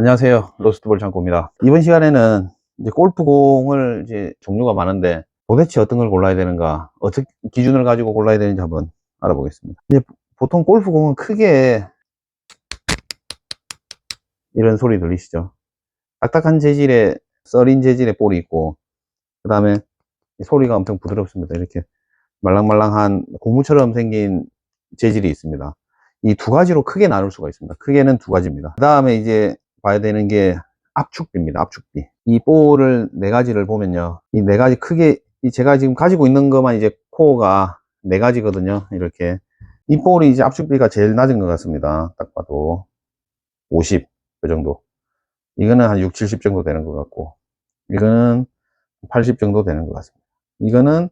안녕하세요. 로스트볼 창고입니다. 이번 시간에는 이제 골프공을 이제 종류가 많은데 도대체 어떤 걸 골라야 되는가, 어떻게 기준을 가지고 골라야 되는지 한번 알아보겠습니다. 이제 보통 골프공은 크게 이런 소리 들리시죠? 딱딱한 재질의, 썰인 재질의 볼이 있고, 그 다음에 소리가 엄청 부드럽습니다. 이렇게 말랑말랑한 고무처럼 생긴 재질이 있습니다. 이 두 가지로 크게 나눌 수가 있습니다. 크게는 두 가지입니다. 그 다음에 이제 봐야 되는 게 압축비입니다. 압축비. 이 볼을 네 가지를 보면요. 이 네 가지 크게, 제가 지금 가지고 있는 것만 이제 코어가 네 가지거든요. 이렇게. 이 볼이 이제 압축비가 제일 낮은 것 같습니다. 딱 봐도. 50, 그 정도. 이거는 한 6, 70 정도 되는 것 같고, 이거는 80 정도 되는 것 같습니다. 이거는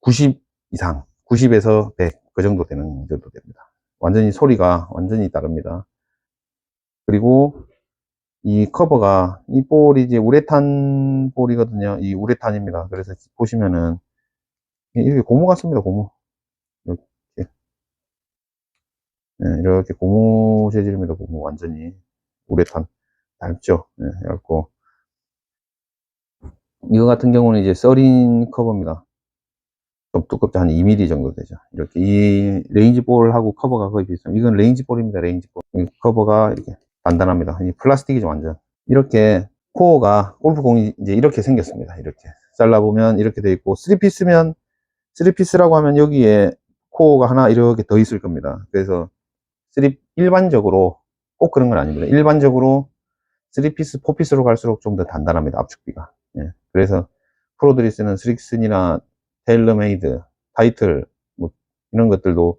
90 이상, 90에서 100, 그 정도 되는 정도 됩니다. 완전히 소리가 완전히 다릅니다. 그리고 이 커버가, 이 볼이 이제 우레탄 볼이거든요. 이 우레탄입니다. 그래서 보시면은 이렇게 고무 같습니다. 고무. 이렇게, 네, 이렇게 고무 재질입니다. 고무 완전히 우레탄 얇죠. 네, 얇고, 이거 같은 경우는 이제 서린 커버입니다. 좀 두껍죠. 한 2mm 정도 되죠. 이렇게 이 레인지 볼하고 커버가 거의 비슷합니다. 이건 레인지 볼입니다. 레인지 볼. 이 커버가 이렇게 단단합니다. 이 플라스틱이죠, 완전. 이렇게 코어가, 골프공이 이제 이렇게 생겼습니다. 이렇게 잘라보면 이렇게 돼 있고, 3피스면, 3피스라고 하면 여기에 코어가 하나 이렇게 더 있을 겁니다. 그래서 일반적으로 꼭 그런 건 아닙니다. 일반적으로 3피스, 4피스로 갈수록 좀 더 단단합니다. 압축비가. 예. 그래서 프로들이 쓰는 스릭슨이나 테일러메이드, 타이틀, 뭐 이런 것들도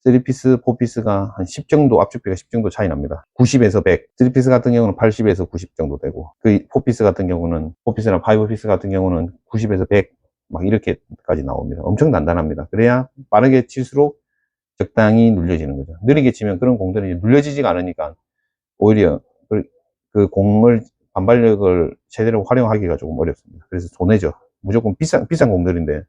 3피스, 4피스가 한 10 정도, 압축비가 10 정도 차이 납니다. 90에서 100. 3피스 같은 경우는 80에서 90 정도 되고, 그 4피스 같은 경우는, 4피스나 5피스 같은 경우는 90에서 100, 막 이렇게까지 나옵니다. 엄청 단단합니다. 그래야 빠르게 칠수록 적당히 눌려지는 거죠. 느리게 치면 그런 공들이 눌려지지가 않으니까 오히려 그 공을, 반발력을 제대로 활용하기가 조금 어렵습니다. 그래서 손해죠. 무조건 비싼 공들인데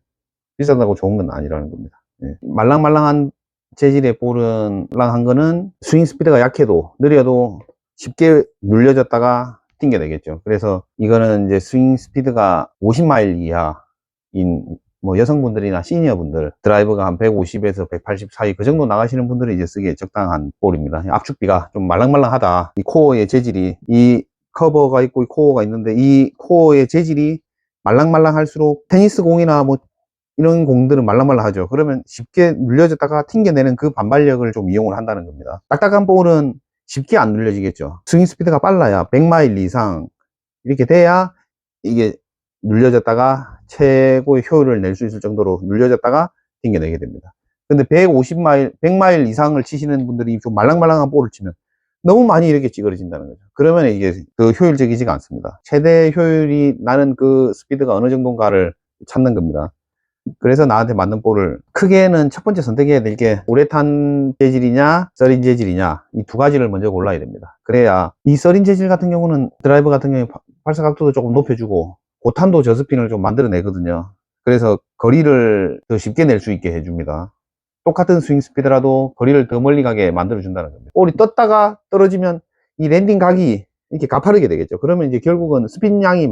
비싸다고 좋은 건 아니라는 겁니다. 예. 말랑말랑한 재질의 볼은, 말랑한 거는 스윙 스피드가 약해도, 느려도 쉽게 눌려졌다가 튕겨내겠죠. 그래서 이거는 이제 스윙 스피드가 50마일 이하인, 뭐 여성분들이나 시니어분들, 드라이버가 한 150에서 180 사이 그 정도 나가시는 분들이 이제 쓰기에 적당한 볼입니다. 압축비가 좀 말랑말랑하다. 이 코어의 재질이, 이 커버가 있고 이 코어가 있는데, 이 코어의 재질이 말랑말랑할수록, 테니스 공이나 뭐 이런 공들은 말랑말랑하죠. 그러면 쉽게 눌려졌다가 튕겨내는 그 반발력을 좀 이용을 한다는 겁니다. 딱딱한 볼은 쉽게 안 눌려지겠죠. 스윙 스피드가 빨라야 100마일 이상 이렇게 돼야 이게 눌려졌다가 최고의 효율을 낼 수 있을 정도로 눌려졌다가 튕겨내게 됩니다. 근데 150마일, 100마일 이상을 치시는 분들이 좀 말랑말랑한 볼을 치면 너무 많이 이렇게 찌그러진다는 거죠. 그러면 이게 그 효율적이지가 않습니다. 최대 효율이 나는 그 스피드가 어느 정도인가를 찾는 겁니다. 그래서 나한테 맞는 볼을, 크게는 첫 번째 선택해야 될 게 우레탄 재질이냐 서린 재질이냐, 이 두 가지를 먼저 골라야 됩니다. 그래야, 이 서린 재질 같은 경우는 드라이버 같은 경우에 발사 각도도 조금 높여주고 고탄도 저스핀을 좀 만들어내거든요. 그래서 거리를 더 쉽게 낼 수 있게 해줍니다. 똑같은 스윙 스피드라도 거리를 더 멀리 가게 만들어준다는 겁니다. 볼이 떴다가 떨어지면 이 랜딩 각이 이렇게 가파르게 되겠죠. 그러면 이제 결국은 스핀 양이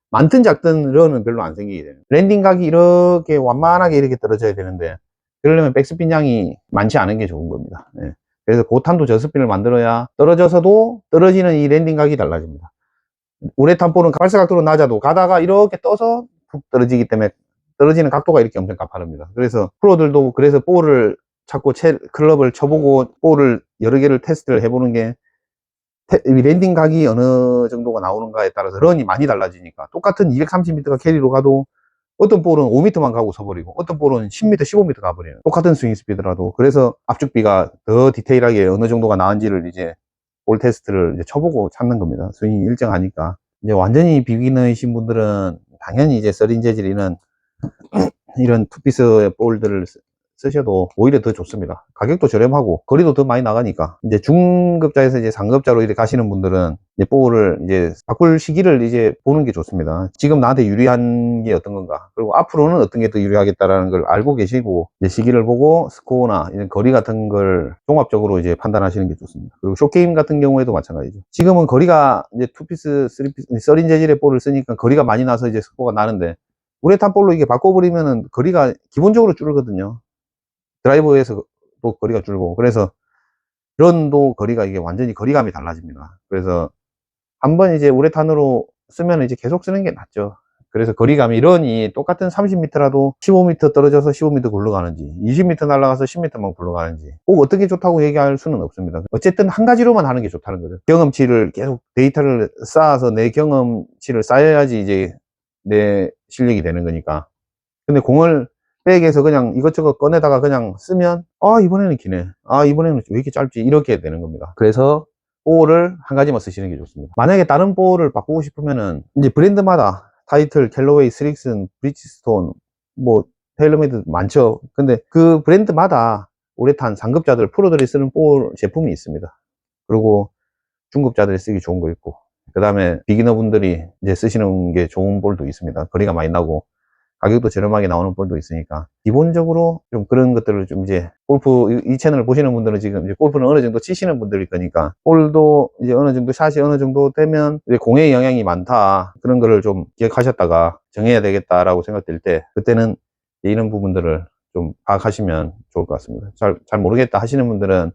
많든 작든 런은 별로 안 생기게 되는, 랜딩 각이 이렇게 완만하게 이렇게 떨어져야 되는데, 그러려면 백스핀 양이 많지 않은 게 좋은 겁니다. 예. 그래서 고탄도 저스핀을 만들어야 떨어져서도 떨어지는 이 랜딩 각이 달라집니다. 우레탄 볼은 발사 각도로 낮아도 가다가 이렇게 떠서 푹 떨어지기 때문에 떨어지는 각도가 이렇게 엄청 가파릅니다. 그래서 프로들도 그래서 볼을 자꾸 클럽을 쳐보고 볼을 여러 개를 테스트를 해보는 게, 랜딩 각이 어느 정도가 나오는가에 따라서 런이 많이 달라지니까, 똑같은 230m가 캐리로 가도 어떤 볼은 5m만 가고 서버리고 어떤 볼은 10m, 15m 가버리는, 똑같은 스윙 스피드라도. 그래서 압축비가 더 디테일하게 어느 정도가 나은지를 이제 볼 테스트를 이제 쳐보고 찾는 겁니다. 스윙이 일정하니까. 이제 완전히 비기너이신 분들은 당연히 이제 서린 재질이는 이런 투피스 볼들을 쓰셔도 오히려 더 좋습니다. 가격도 저렴하고 거리도 더 많이 나가니까. 이제 중급자에서 이제 상급자로 이렇게 가시는 분들은 이제 볼을 이제 바꿀 시기를 이제 보는 게 좋습니다. 지금 나한테 유리한 게 어떤 건가, 그리고 앞으로는 어떤 게 더 유리하겠다라는 걸 알고 계시고 이제 시기를 보고 스코어나 이런 거리 같은 걸 종합적으로 이제 판단하시는 게 좋습니다. 그리고 숏게임 같은 경우에도 마찬가지죠. 지금은 거리가 이제 2피스, 3피스, 썰인 재질의 볼을 쓰니까 거리가 많이 나서 이제 스코어가 나는데, 우레탄 볼로 이게 바꿔버리면은 거리가 기본적으로 줄거든요. 드라이버에서도 거리가 줄고, 그래서 런도 거리가 이게 완전히 거리감이 달라집니다. 그래서 한번 이제 우레탄으로 쓰면 이제 계속 쓰는 게 낫죠. 그래서 거리감이, 런이 똑같은 30m라도 15m 떨어져서 15m 굴러가는지 20m 날아가서 10m만 굴러가는지 꼭 어떤 게 좋다고 얘기할 수는 없습니다. 어쨌든 한 가지로만 하는 게 좋다는 거죠. 경험치를 계속 데이터를 쌓아서 내 경험치를 쌓여야지 이제 내 실력이 되는 거니까. 근데 공을 백에서 그냥 이것저것 꺼내다가 그냥 쓰면, 아 이번에는 기네, 아 이번에는 왜 이렇게 짧지, 이렇게 되는 겁니다. 그래서 볼을 한 가지만 쓰시는 게 좋습니다. 만약에 다른 볼을 바꾸고 싶으면은 이제 브랜드마다 타이틀, 캘러웨이, 스릭슨, 브리지스톤, 뭐 테일러메이드 많죠. 근데 그 브랜드마다 우레탄 상급자들, 프로들이 쓰는 볼 제품이 있습니다. 그리고 중급자들이 쓰기 좋은 거 있고, 그 다음에 비기너 분들이 이제 쓰시는 게 좋은 볼도 있습니다. 거리가 많이 나고 가격도 저렴하게 나오는 볼도 있으니까, 기본적으로 좀 그런 것들을 좀 이제 골프 이 채널을 보시는 분들은 지금 이제 골프는 어느 정도 치시는 분들일 거니까, 볼도 이제 어느 정도 샷이 어느 정도 되면 이제 공의 영향이 많다, 그런 거를 좀 기억하셨다가 정해야 되겠다라고 생각될 때, 그때는 이런 부분들을 좀 파악하시면 좋을 것 같습니다. 잘 모르겠다 하시는 분들은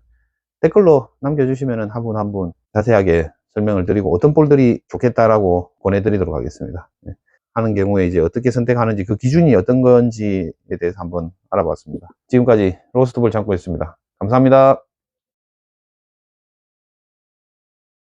댓글로 남겨주시면은 한 분 한 분 자세하게 설명을 드리고 어떤 볼들이 좋겠다라고 보내드리도록 하겠습니다. 하는 경우에 이제 어떻게 선택하는지, 그 기준이 어떤 건지에 대해서 한번 알아봤습니다. 지금까지 로스트볼 창고였습니다. 감사합니다.